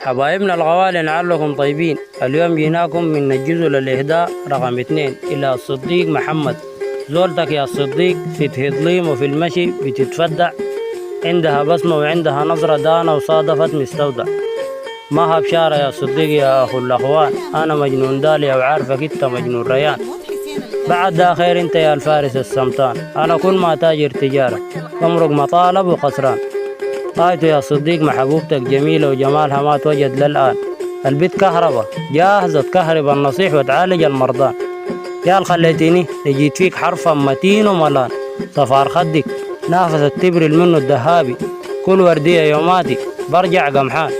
حبايبنا الغوالي لعلكم طيبين. اليوم جيناكم من الجزء للإهداء رقم 2 إلى الصديق محمد. زولتك يا الصديق في تهضليم وفي المشي بتتفدع، عندها بصمة وعندها نظرة دانة وصادفت مستودع. ما بشارة يا صديق يا أخو الأخوان، أنا مجنون داليا وعارفك إنت مجنون ريان. بعد ده خير إنت يا الفارس السمطان، أنا كل ما تاجر تجارة بمرق مطالب وخسران. طايته يا صديق محبوبتك جميلة وجمالها ما توجد للآن. البيت كهربا جاهزة تكهرب النصيح وتعالج المرضان. يا خليتني لجيت فيك حرفا متين وملان، صفار خدك نافست تبرل منه الدهابي، كل وردية يوماتي برجع قمحان.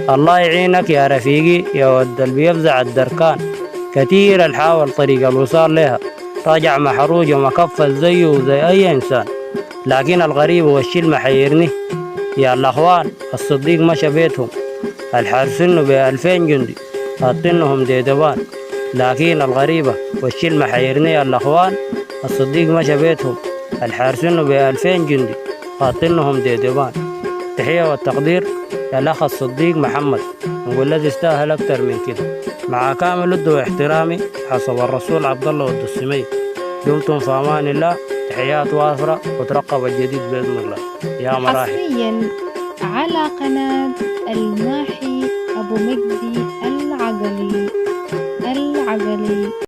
الله يعينك يا رفيقي يا ود اللي بيفزع الدركان، كتير الحاول طريق الوصال لها راجع محروج ومكفل زيه وزي أي إنسان. لكن الغريب والشي محيرني يا الأخوان، الصديق مشى بيتهم الحارسينه ب2000 جندي حاطينهم ديدبان. لكن الغريبة والشي محيرني يا الأخوان، الصديق مشى بيتهم الحارسينه ب2000 جندي حاطينهم ديدبان. التحية والتقدير يا الأخ الصديق محمد، نقول الذي يستاهل أكتر من كده. مع كامل ود واحترامي حسب الرسول عبد الله والدسمي. دمتم في أمان الله، تحيات وافرة وترقب الجديد بإذن الله. يا مراحل. حصريا على قناة الماحي أبو مجدي العقلي.